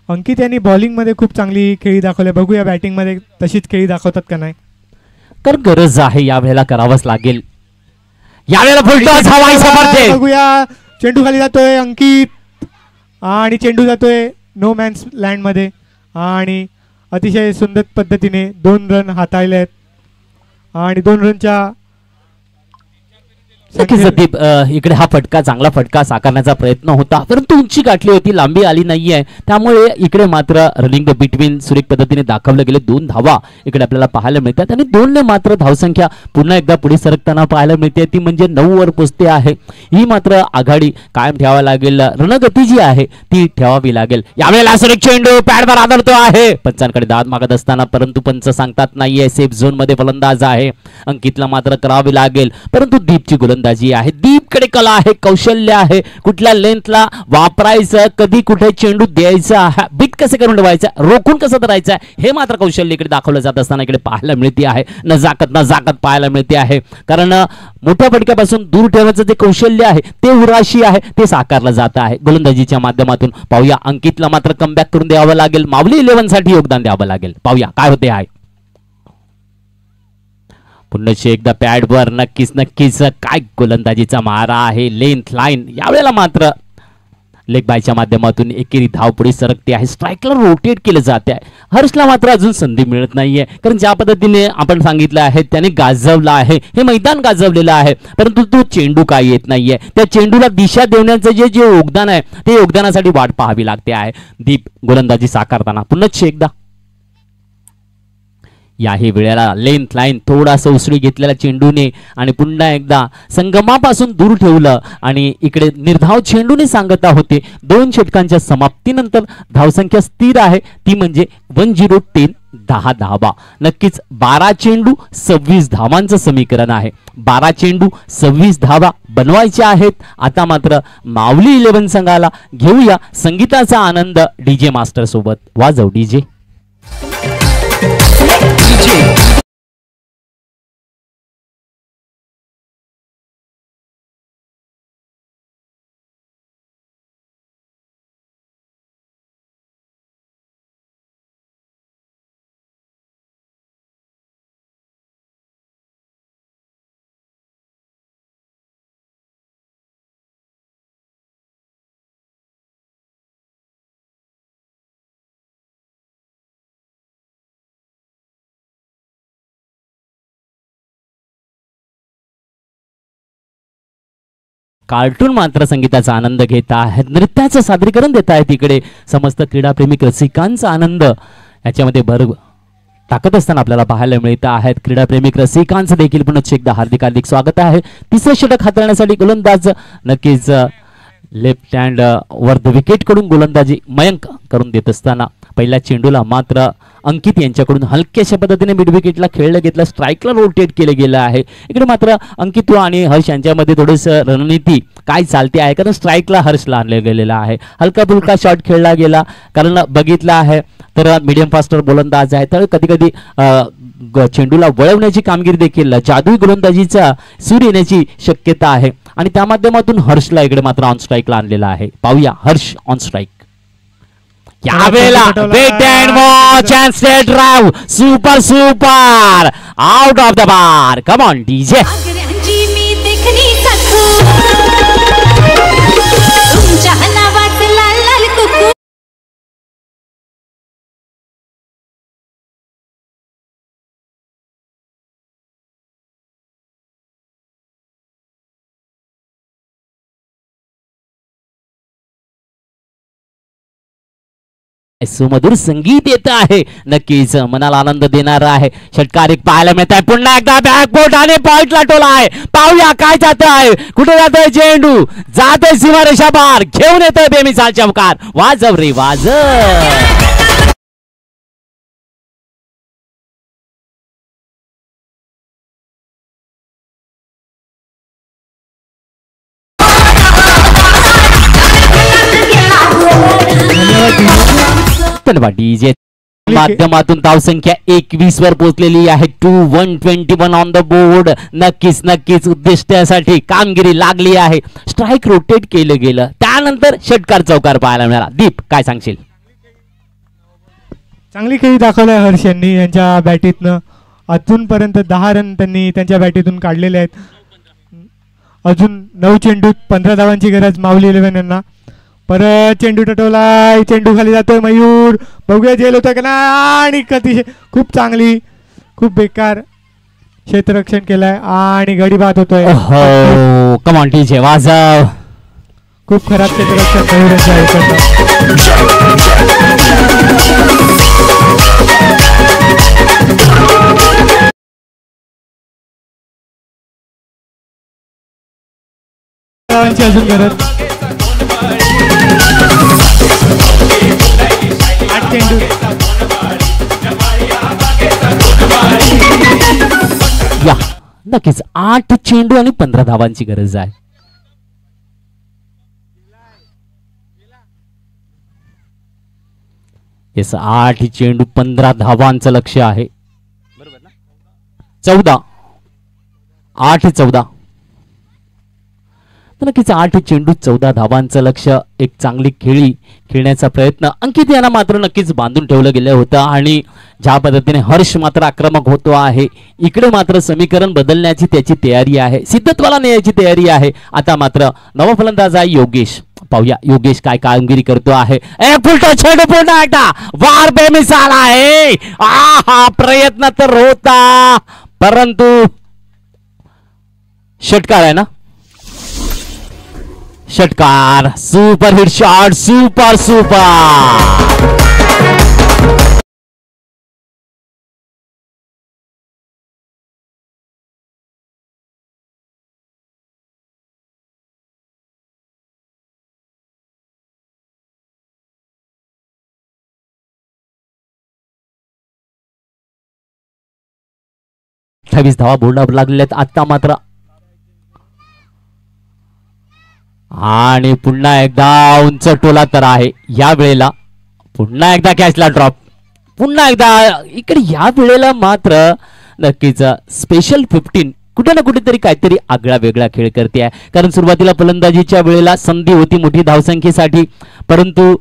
S2: अंकित यांनी बॉलिंग मध्ये खूप चांगली खेळी दाखवली. बघूया बॅटिंग मध्ये तशीच खेळी दाखवतात का नाही.
S1: तर गरज आहे यावेळेला करावंच लागेल. यावेळेला फुलटॉस हवाई समर्थन.
S2: बघूया चेंडू खाली जातोय अंकित आणि चेंडू जातोय नो मॅन्स लँड मध्ये आणि अतिशय सुंदर पद्धतीने 2 रन हाताळले आहेत आणि 2 रनच्या
S1: दीप इकडे हा फटका चांगला फटका साकारण्याचा प्रयत्न होता परंतु उंची गाठली होती, लांबी आली नाहीये. त्यामुळे इकडे मात्र रनिंग द बिटवीन सुरेख पद्धतीने दाखवले गेले. 2 धावा इकडे आपल्याला पाहायला मिळतात आणि 2 ने मात्र धावसंख्या पुन्हा एकदा पुढे सरकताना पाहायला मिळते. ती म्हणजे 9 वर पोचते आहे. ही मात्र आघाडी कायम ठेवावी लागेल. रणगती जी आहे ती ठेवावी लागेल. यावेळेला सुरेख चेंडू पॅडवर आदळतो आहे. पंचांकडे दाद मागत असताना परंतु पंच सांगतात नाहीये सेफ झोन मध्ये फलंदाज आहे. अंकितला मात्र करावी लागेल परंतु दीपची गोलंदाजी आहे. दीपकडे कला आहे, कौशल्य आहे. कुठल्या लेंथला वापरायचं, कधी कुठे चेंडू द्यायचा, बिट कसे करून ठेवायचं, रोखून कसं धरायचं हे मात्र कौशल्य इकडे दाखवलं जात असताना इकडे पाहायला मिळते आहे. नजाकत पाहायला मिळते आहे. कारण मोठ्या फटक्यापासून दूर ठेवायचं जे कौशल्य आहे ते उराशी आहे ते साकारलं जात आहे गोलंदाजीच्या माध्यमातून. पाहूया अंकितला मात्र कमबॅक करून द्यावं लागेल. माऊली 11 साठी योगदान द्यावं लागेल. पाहूया काय होते आहे. पुन्हा एकदा पॅडवर नक्कीच काय गोलंदाजीचा मारा आहे. लेंथ लाईन यावेळेला मात्र लेग बायच्या माध्यमातून एकेरी धाव पुढे सरकते आहे. स्ट्राईकला रोटेट केलं जाते आहे. हर्षला मात्र अजून संधी मिळत नाहीये कारण ज्या पद्धतीने आपण सांगितलं आहे त्याने गाजवलं आहे, हे मैदान गाजवलेलं आहे परंतु तो चेंडू काय येत नाहीये. त्या चेंडूला दिशा देण्याचं जे योगदान आहे ते योगदानासाठी वाट पाहावी लागते आहे. दीप गोलंदाजी साकारताना पुन्हा एकदा याही वेळेला लेंथ लाईन थोडासा उसळी घेतलेल्या चेंडूने आणि पुन्हा एकदा संगमापासून दूर ठेवलं आणि इकडे निर्धाव चेंडूने सांगता होते. 2 षटकांच्या समाप्तीनंतर धावसंख्या स्थिर आहे ती म्हणजे 10-10 10 धावा. नक्कीच 12 चेंडू 26 धावांचं समीकरण आहे. 12 चेंडू 26 धावा बनवायच्या आहेत. आता मात्र माऊली 11 संघाला घेऊया संगीताचा आनंद डीजे मास्टर सोबत. वाजव डीजे. कार्टून मात्र संगीताचा आनंद घेत आहेत, नृत्याचं सादरीकरण देत आहेत. इकडे समस्त क्रीडाप्रेमिक रसिकांचा आनंद याच्यामध्ये भर टाकत असताना आपल्याला पाहायला मिळत आहेत. क्रीडाप्रेमिक रसिकांचं देखील पुन्हा एकदा हार्दिक स्वागत आहे. तिसरं षटक हाताळण्यासाठी गोलंदाज नक्कीच left hand were the wicket कडून गोलंदाजी मयंक करून देत असताना पहिल्या चेंडूला मात्र अंकित यांच्याकडून हलक्याशा पद्धतीने मिड विकेटला खेळलं घेतलं, स्ट्राईकला रोटेट केलं गेलं आहे. इकडे मात्र अंकित आणि हर्ष यांच्यामध्ये थोडंसं रणनीती काय चालते आहे, कारण स्ट्राईकला हर्षला आणलं गेलेला आहे. हलका फुलका शॉट खेळला गेला, कारण बघितलं आहे तर मीडियम फास्टर गोलंदाज आहे, तर कधी कधी चेंडूला वळवण्याची कामगिरी देखील जादुई गोलंदाजीचा सूर येण्याची शक्यता आहे आणि त्या माध्यमातून हर्षला इकडे मात्र ऑन स्ट्राईकला आणलेला आहे. पाहूया हर्ष ऑन स्ट्राईक. यावेळेला wait and watch and straight drive, super super out of the bar. Come on DJ. सुमधुर संगीत येत आहे, नक्कीच मनाला आनंद देणार आहे. षटकार एक पाहायला मिळत आहे. पुन्हा एकदा बॅकबोट आणि पॉइंटला टोला आहे. पाहूया काय जात आहे, कुठे जातोय चेंडू, जातोय सीमारेषा बार, घेऊन येतोय बेमिसाल चमकार. वाजव रे वाजव. धन्यवाद डीजे. माध्यमातून धावसंख्या 21 वर पोहोचलेली आहे. 121 ऑन द बोर्ड. नक्कीच नक्कीच उद्दिष्टासाठी कामगिरी लागली आहे. स्ट्राईक रोटेट केलं गेलं, त्यानंतर षटकार चौकार पाहायला मिळाला. दीप काय सांगशील?
S2: चांगली खेळी दाखवलाय हर्ष यांनी यांच्या बॅटीतनं. अजूनपर्यंत 10 रन त्यांनी त्यांच्या बॅटीतून काढलेले आहेत. अजून 9 चेंडूत 15 धावांची गरज माऊली 11 यांना. परत चेंडू टटवलाय, चेंडू खाली जातोय मयूर. बघूया जेल होतं का ना, आणि अतिशय खूप चांगली, खूप बेकार क्षेत्ररक्षण केलंय आणि गडी बाद होतोय.
S1: कम ऑन डीजे वाजव.
S2: खूप खराब क्षेत्ररक्षण मयूरांचं आहे. अजून गरज. 8 चेंडू.
S1: या नक्कीच 8 चेंडू आणि 15 धावांची गरज आहे. येस 8 चेंडू 15 धावांचं लक्ष आहे. बरोबर ना? 14 8-14. नक्कीच 8 चेंडू 14 धावांचं लक्ष. एक चांगली खेळी खेळण्याचा प्रयत्न अंकित यांना मात्र नक्कीच बांधून ठेवलं गेलं होतं आणि ज्या पद्धतीने हर्ष मात्र आक्रमक होतो आहे, इकडे मात्र समीकरण बदलण्याची त्याची तयारी आहे, सिद्धत्वाला नेण्याची तयारी आहे. आता मात्र नवफलंदाज आहे योगेश. पाहूया योगेश काय कामगिरी करतो आहे. एक फुलटा चेंडू पुन्हा एकदा वार बेमिसाल आहे. हा प्रयत्न तर होता, परंतु षटकार आहे ना, षटकार. Super hit shot, super super. अठ्ठावीस धावा बोर्डावर लागलेल्या आहेत आता मात्र. आणि पुन्हा एकदा उंच टोला तर आहे. या वेळेला पुन्हा एकदा कॅचला ड्रॉप. पुन्हा एकदा इकडे या वेळेला मात्र नक्कीच स्पेशल 15 कुठे ना कुठेतरी काहीतरी आगळा वेगळा खेळ करते आहे. कारण सुरुवातीला फलंदाजीच्या वेळेला संधी होती मोठी धावसंख्येसाठी, परंतु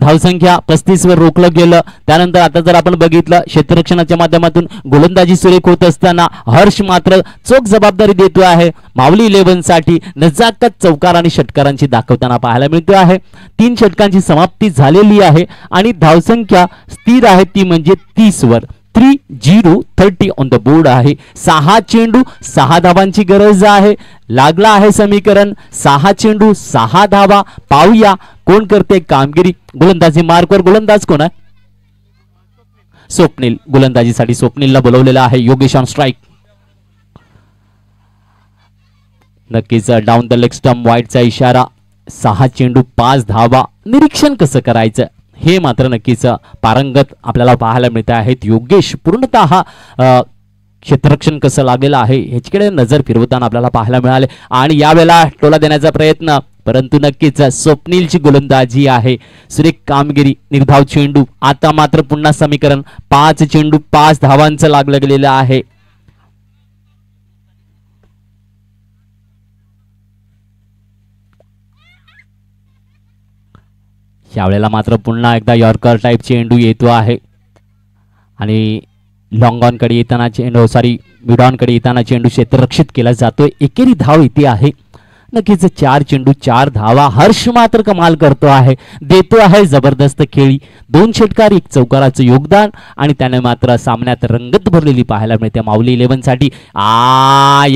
S1: धावसंख्या 35 वर रोखलं गेलं. त्यानंतर आता जर आपण बघितलं क्षेत्ररक्षणाच्या माध्यमातून गोलंदाजी सुरेख होत असताना हर्ष मात्र चोख जबाबदारी देतो आहे. माऊली 11 साठी नजाकत चौकार आणि षटकारांची दाखवताना पाहायला मिळतो आहे. 3 षटकांची समाप्ती झालेली आहे आणि धावसंख्या स्थिर आहे ती म्हणजे 30 वर. 30 ऑन द बोर्ड आहे. 6 चेंडू 6 धावांची गरज आहे. लागला आहे समीकरण 6 चेंडू 6 धावा. पाहूया कोण करते कामगिरी. गोलंदाजी मार्कवर गोलंदाज कोण आहे? स्वप्नील. गोलंदाजीसाठी स्वप्नीलला बोलवलेलं आहे. Yogesh on strike. नक्कीच डाऊन द लेग स्टंप वाईडचा इशारा. 6 चेंडू 5 धावा. निरीक्षण कसं करायचं हे मात्र नक्कीच पारंगत आपल्याला पाहायला मिळत आहेत. योगेश पूर्णतः क्षेत्ररक्षण कसं लागलेलं आहे ह्याच्याकडे नजर फिरवताना आपल्याला पाहायला मिळाले आणि यावेळेला टोला देण्याचा प्रयत्न, परंतु नक्कीच स्वप्नीलची गोलंदाजी आहे. सुरेख कामगिरी, निर्धाव चेंडू. आता मात्र पुन्हा समीकरण 5 चेंडू 5 धावांचं लागलं गेलेलं आहे. यावेळेला मात्र पुन्हा एकदा यॉर्कर टाईप चेंडू येतो आहे आणि लॉंग ऑन कडे येताना चेंडू मिड ऑन कडे येताना चेंडू क्षेत्ररक्षित केला जातोय. एकेरी धाव इथे आहे. नक्कीच 4 चेंडू 4 धावा. हर्ष मात्र कमाल करतो आहे, देतो आहे जबरदस्त खेळी. 2 षटकार 1 चौकाराचं योगदान आणि त्याने मात्र सामन्यात रंगत भरलेली पाहायला मिळते माऊली 11 साठी.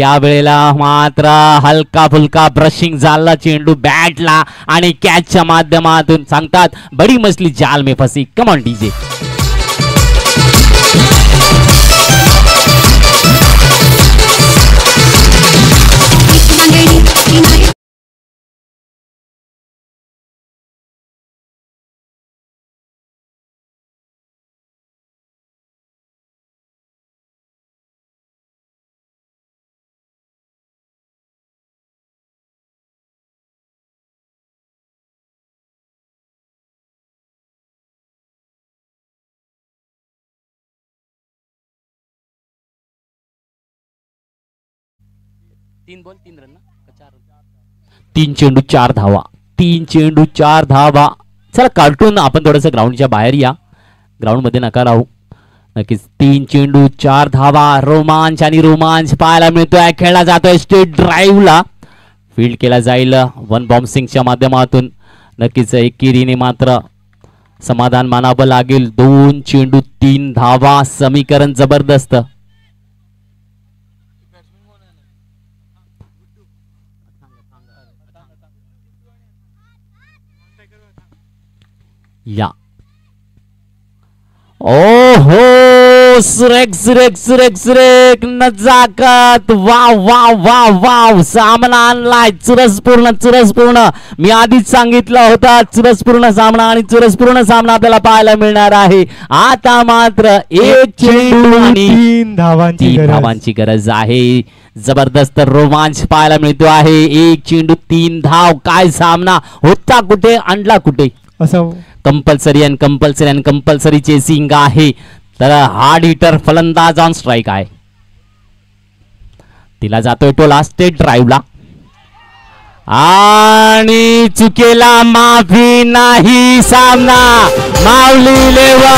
S1: या वेळेला मात्र हलका फुलका ब्रशिंग झाला चेंडू बॅटला आणि कॅचच्या माध्यमातून सांगतात बडी मछली जाल में फसी. कम ऑन डीजे. तीन चेंडू 4 धावा. 3 चेंडू 4 धावा. चला कार्टून आपण थोडंसं ग्राउंडच्या बाहेर या, ग्राउंड मध्ये नका राहू. नक्कीच 3 चेंडू 4 धावा. रोमांच आणि रोमांच पाहायला मिळतोय. खेळला जातोय स्ट्रेट ड्राईव्हला, फील्ड केला जाईल 1 बॉम्सिंगच्या माध्यमातून. नक्कीच एकेरीने मात्र समाधान मानावं लागेल. 2 चेंडू 3 धावा. समीकरण जबरदस्त. या ओहो सुरेख सुरेख सुरेख सुरेख नजाकत. Wow wow wow wow. सामना आणलाय चुरसपूर्ण चुरसपूर्ण. मी आधीच सांगितलं होतं चुरसपूर्ण सामना आणि चुरसपूर्ण सामना आपल्याला पाहायला मिळणार आहे. आता मात्र 1 चेंडू आणि
S2: 3 धावांची
S1: गरज आहे. जबरदस्त रोमांच पाहायला मिळतो आहे. 1 चेंडू 3 धाव. काय सामना होता कुठे आणला कुठे.
S2: असं
S1: कंपल्सरी चेसिंग आहे. तर हार्ड हिटर फलंदाज ऑन स्ट्राइक आहे. तिला जातोय टोला स्टेट ड्राईव्हला आणि चुकेला माफी नाही. सामना माऊली 11.